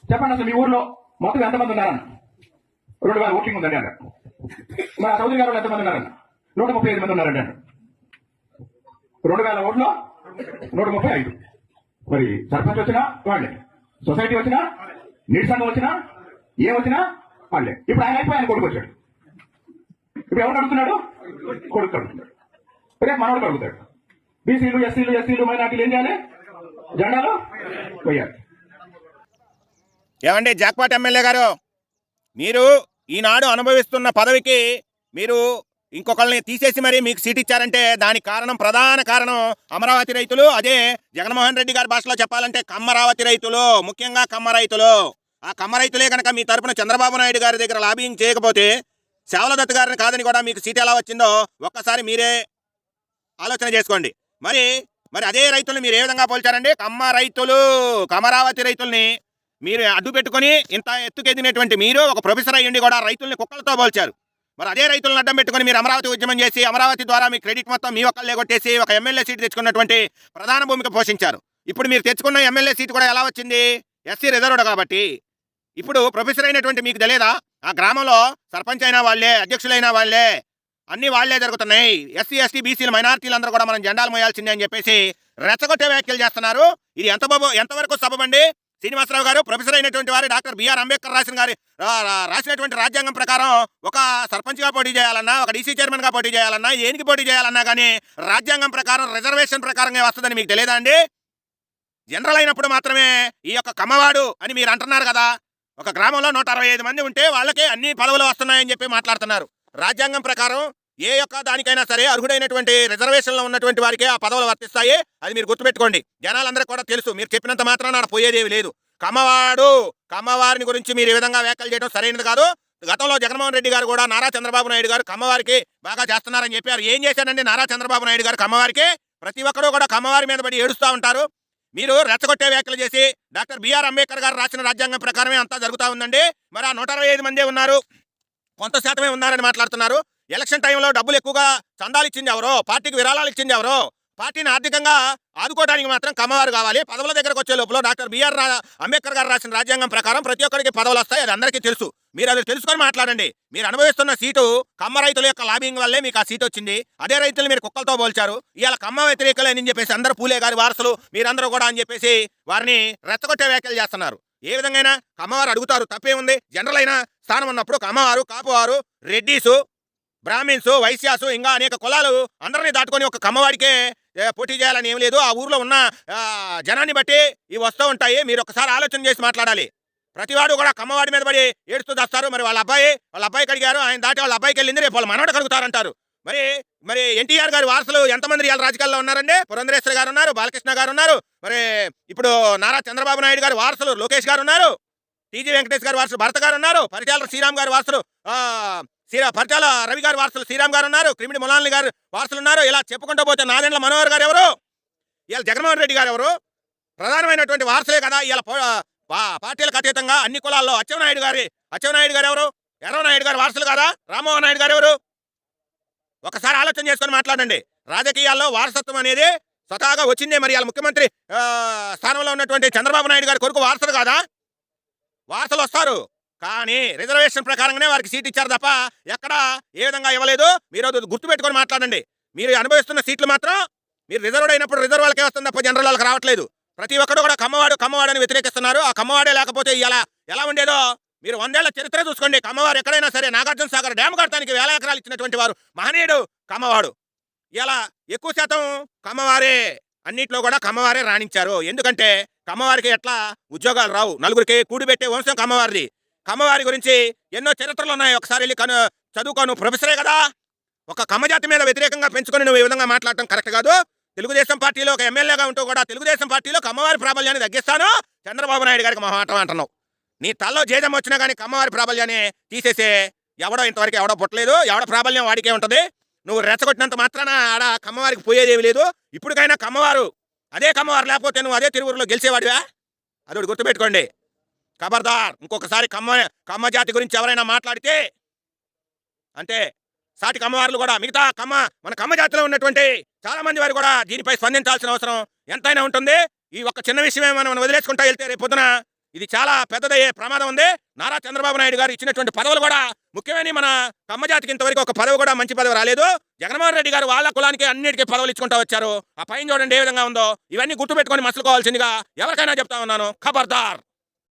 చెప్పండి అసలు మీ ఊర్లో మొత్తం ఎంతమంది ఉన్నారన్న? 2000 ఓటింగ్ ఉందండి అన్నారు. మరి ఆ చౌదరి గారు ఎంతమంది ఉన్నారన్న? 135 మంది ఉన్నారండి అన్నారు. 2000 ఓట్లో 135. మరి సర్పంచ్ వచ్చినా వాళ్ళే, సొసైటీ వచ్చినా, నీటి సంఘం వచ్చినా, ఏ వచ్చినా వాళ్ళే. ఇప్పుడు ఆయన అయిపోయి ఆయన కొడుకు వచ్చాడు. ఇప్పుడు ఎవరు అడుగుతున్నాడు? కొడుకు అడుగుతున్నాడు. రేపు మనోడు అడుగుతాడు. బీసీలు, ఎస్సీలు, మైనార్టీలు ఏం చేయాలి? జెండాలు వేయాలి. ఏమండి జాక్పాట్ ఎమ్మెల్యే గారు, మీరు ఈనాడు అనుభవిస్తున్న పదవికి మీరు ఇంకొకరిని తీసేసి మరి మీకు సీట్ ఇచ్చారంటే దానికి కారణం, ప్రధాన కారణం అమరావతి రైతులు. అదే జగన్మోహన్ రెడ్డి గారి భాషలో చెప్పాలంటే కమ్మరావతి రైతులు, ముఖ్యంగా కమ్మ రైతులు. ఆ కమ్మ రైతులే కనుక మీ తరపున చంద్రబాబు నాయుడు గారి దగ్గర లాబింగ్ చేయకపోతే శ్యామలదత్త గారిని కాదని కూడా మీకు సీట్ ఎలా వచ్చిందో ఒక్కసారి మీరే ఆలోచన చేసుకోండి. మరి అదే రైతుల్ని మీరు ఏ విధంగా పోల్చారండి? కమ్మ రైతులు, కమరావతి రైతుల్ని మీరు అడ్డు పెట్టుకుని ఇంత ఎత్తుకెదిగినటువంటి మీరు ఒక ప్రొఫెసర్ అయ్యండి కూడా రైతుల్ని కుక్కలతో పోల్చారు. మరి అదే రైతులను అడ్డం పెట్టుకుని మీరు అమరావతి ఉద్యమం చేసి అమరావతి ద్వారా మీ క్రెడిట్ మొత్తం మీ ఒక్కళ్ళే కొట్టేసి ఒక ఎమ్మెల్యే సీటు తెచ్చుకున్నటువంటి ప్రధాన భూమిక పోషించారు. ఇప్పుడు మీరు తెచ్చుకున్న ఎమ్మెల్యే సీటు కూడా ఎలా వచ్చింది? ఎస్సీ రిజర్వ్డ్ కాబట్టి. ఇప్పుడు ప్రొఫెసర్ అయినటువంటి మీకు తెలియదా? ఆ గ్రామంలో సర్పంచ్ అయినా వాళ్ళే, అధ్యక్షులైన వాళ్ళే, అన్ని వాళ్లే జరుగుతున్నాయి. ఎస్సీ, ఎస్టీ, బీసీలు, మైనార్టీలు అందరూ కూడా మనం జెండాలు మోయాల్సిందే అని చెప్పేసి రెచ్చగొట్టే వ్యాఖ్యలు చేస్తున్నారు. ఇది ఎంతవరకు సబబండి? శ్రీనివాసరావు గారు ప్రొఫెసర్ అయినటువంటి వారు డాక్టర్ బిఆర్ అంబేద్కర్ రాసినటువంటి రాజ్యాంగం ప్రకారం ఒక సర్పంచ్గా పోటీ చేయాలన్నా, ఒక డీసీ చైర్మన్గా పోటీ చేయాలన్నా, ఏనికి పోటీ చేయాలన్నా కానీ రాజ్యాంగం ప్రకారం రిజర్వేషన్ ప్రకారంగా వస్తుందని మీకు తెలియదా అండి? జనరల్ అయినప్పుడు మాత్రమే ఈ యొక్క కమ్మవాడు అని మీరు అంటున్నారు కదా. ఒక గ్రామంలో 165 మంది ఉంటే వాళ్ళకే అన్ని పదవులు వస్తున్నాయని చెప్పి మాట్లాడుతున్నారు. రాజ్యాంగం ప్రకారం ఏ యొక్క దానికైనా సరే అర్హుడైనటువంటి రిజర్వేషన్లో ఉన్నటువంటి వారికి ఆ పదవులు వర్తిస్తాయి. అది మీరు గుర్తుపెట్టుకోండి. జనాలందరికీ కూడా తెలుసు. మీరు చెప్పినంత మాత్రాన పోయేదేవి లేదు. కమ్మవారిని గురించి మీరు ఈ విధంగా వ్యాఖ్యలు చేయడం సరైనది కాదు. గతంలో జగన్మోహన్ రెడ్డి గారు కూడా నారా చంద్రబాబు నాయుడు గారు కమ్మవారికి బాగా చేస్తున్నారని చెప్పారు. ఏం చేశారండి నారా చంద్రబాబు నాయుడు గారు కమ్మవారికి? ప్రతి ఒక్కరూ కూడా కమ్మవారి మీద పడి ఏడుస్తూ ఉంటారు. మీరు రెచ్చగొట్టే వ్యాఖ్యలు చేసి డాక్టర్ బిఆర్ అంబేద్కర్ గారు రాసిన రాజ్యాంగం ప్రకారమే అంతా జరుగుతూ ఉందండి. మరి ఆ 165 మందే ఉన్నారు, కొంత శాతమే ఉన్నారని మాట్లాడుతున్నారు. ఎలక్షన్ టైంలో డబ్బులు ఎక్కువగా చందాలు ఇచ్చింది ఎవరో, పార్టీకి విరాళాలు ఇచ్చింది ఎవరో, పార్టీని ఆర్థికంగా ఆదుకోవడానికి మాత్రం కమ్మవారు కావాలి. పదవుల దగ్గరకు వచ్చే లోపల డాక్టర్ బిఆర్ అంబేద్కర్ గారు రాసిన రాజ్యాంగం ప్రకారం ప్రతి ఒక్కరికి పదవులు వస్తాయి. అది అందరికీ తెలుసు. మీరు అది తెలుసుకొని మాట్లాడండి. మీరు అనుభవిస్తున్న సీటు కమ్మ రైతుల యొక్క లాబింగ్ వల్లే మీకు ఆ సీటు వచ్చింది. అదే రైతులు మీరు కుక్కలతో పోల్చారు. ఇవాళ కమ్మ వ్యతిరేకలే అని చెప్పేసి అందరూ పూలే గారి వారసులు మీరందరూ కూడా అని చెప్పేసి వారిని రెచ్చగొట్టే వ్యాఖ్యలు చేస్తున్నారు. ఏ విధంగా కమ్మవారు అడుగుతారు, తప్పే ఉంది. జనరల్ అయిన స్థానం ఉన్నప్పుడు కమ్మవారు, కాపువారు, రెడ్డీసు, బ్రాహ్మిన్స్, వైశ్యాసు, ఇంకా అనేక కులాలు అందరినీ దాటుకొని ఒక కమ్మవాడికే పోటీ చేయాలని ఏం లేదు. ఆ ఊర్లో ఉన్న జనాన్ని బట్టి ఇవి వస్తూ ఉంటాయి. మీరు ఒకసారి ఆలోచన చేసి మాట్లాడాలి. ప్రతివాడు కూడా కమ్మవాడి మీద పడి ఏడుస్తూ చేస్తారు. మరి వాళ్ళ అబ్బాయికి అడిగారు, ఆయన దాటి వాళ్ళ అబ్బాయికి వెళ్ళింది, రేపు వాళ్ళ మనవడు కలుగుతారంటారు. మరి ఎన్టీఆర్ గారి వారసులు ఎంతమంది ఇవాళ రాజకీయాల్లో ఉన్నారండి? పురంధరేశ్వరి గారు ఉన్నారు, బాలకృష్ణ గారు ఉన్నారు, మరి ఇప్పుడు నారా చంద్రబాబు నాయుడు గారి వారసులు లోకేష్ గారు ఉన్నారు, టీజీ వెంకటేష్ గారి వారసులు భరత్ గారు ఉన్నారు, పరిచాల శ్రీరామ్ గారి వారసులు పరిచాల రవి గారి వారసులు శ్రీరామ్ గారు ఉన్నారు, క్రిమిడి ములాని గారి వారసులు ఉన్నారు. ఇలా చెప్పుకుంటూ పోతే నాదెండ్ల మనోహర్ గారు ఎవరు, ఇవాళ జగన్మోహన్ రెడ్డి గారు ఎవరు? ప్రధానమైనటువంటి వారసులే కదా. ఇవాళ పార్టీలకు అతీతంగా అన్ని కులాల్లో అచ్చెన్నాయుడు గారు ఎవరు? ఎర్రనాయుడు గారి వారసులు కదా. రామ్మోహన్ నాయుడు గారు ఎవరు? ఒకసారి ఆలోచన చేసుకొని మాట్లాడండి. రాజకీయాల్లో వారసత్వం అనేది స్వతహాగా వచ్చిందే. మరి ఇవాళ ముఖ్యమంత్రి స్థానంలో ఉన్నటువంటి చంద్రబాబు నాయుడు గారి కొడుకు వారసులు కాదా? వారసులు వస్తారు, కానీ రిజర్వేషన్ ప్రకారంగానే వారికి సీట్ ఇచ్చారు తప్ప ఎక్కడ ఏ విధంగా ఇవ్వలేదు. మీరు గుర్తుపెట్టుకొని మాట్లాడండి. మీరు అనుభవిస్తున్న సీట్లు మాత్రం మీరు రిజర్వ్డ్ అయినప్పుడు రిజర్వ్ వాళ్ళకే వస్తుంది తప్ప జనరల్ వాళ్ళకి రావట్లేదు. ప్రతి ఒక్కరు కూడా కమ్మవాడని వ్యతిరేకిస్తున్నారు. ఆ కమ్మవాడే లేకపోతే ఇలా ఎలా ఉండేదో మీరు 100 ఏళ్ల చరిత్ర చూసుకోండి. కమ్మవారు ఎక్కడైనా సరే నాగార్జున సాగర్ డ్యామ్ కట్టడానికి 1000 ఎకరాలు ఇచ్చినటువంటి వారు మహనీయుడు కమ్మవాడు. ఇలా ఎక్కువ శాతం కమ్మవారే, అన్నిట్లో కూడా కమ్మవారే రాణించారు. ఎందుకంటే కమ్మవారికి ఎట్లా ఉద్యోగాలు రావు, నలుగురికి కూడిపెట్టే వంశం కమ్మవారిది. కమ్మవారి గురించి ఎన్నో చరిత్రలు ఉన్నాయి. ఒకసారి వెళ్ళి చదువుకోను, ప్రొఫెసరే కదా. ఒక కమ్మజాతి మీద వ్యతిరేకంగా పెంచుకొని నువ్వు ఈ విధంగా మాట్లాడటం కరెక్ట్ కాదు. తెలుగుదేశం పార్టీలో ఒక ఎమ్మెల్యేగా ఉంటూ కూడా తెలుగుదేశం పార్టీలో కమ్మవారి ప్రాబల్యాన్ని తగ్గిస్తాను చంద్రబాబు నాయుడు గారికి మొహమాటం అంటున్నావు. నీ తల్లో జేజం వచ్చినా కానీ కమ్మవారి ప్రాబల్యాన్ని తీసేసే ఇంతవరకు ఎవడో పుట్టలేదు. ఎవడ ప్రాబల్యం వాడికే ఉంటుంది. నువ్వు రెచ్చగొట్టినంత మాత్రాన ఆడ కమ్మవారికి పోయేదేవి లేదు. ఇప్పటికైనా కమ్మవారు, అదే కమ్మవారు లేకపోతే నువ్వు అదే తిరువురులో గెలిచేవాడివా? అదొకటి గుర్తుపెట్టుకోండి. ఖబర్దార్, ఇంకొకసారి కమ్మ జాతి గురించి ఎవరైనా మాట్లాడితే అంటే సాటి కమ్మవారులు కూడా మిగతా మన కమ్మ జాతిలో ఉన్నటువంటి చాలా మంది వారు కూడా దీనిపై స్పందించాల్సిన అవసరం ఎంతైనా ఉంటుంది. ఈ ఒక్క చిన్న విషయమే మనం వదిలేసుకుంటా వెళ్తే రేపు పొద్దున ఇది చాలా పెద్దదయ్యే ప్రమాదం ఉంది. నారా చంద్రబాబు నాయుడు గారు ఇచ్చినటువంటి పదవులు కూడా ముఖ్యమైన మన కమ్మజాతికి ఇంతవరకు ఒక పదవి కూడా మంచి పదవి రాలేదు. జగన్మోహన్ రెడ్డి గారు వాళ్ళ కులానికి అన్నిటికీ పదవులు ఇచ్చుకుంటూ వచ్చారు. ఆ పైన చూడండి ఏ విధంగా ఉందో. ఇవన్నీ గుర్తుపెట్టుకొని మసలుకోవాల్సిందిగా ఎవరికైనా చెప్తా ఉన్నాను. ఖబర్దార్.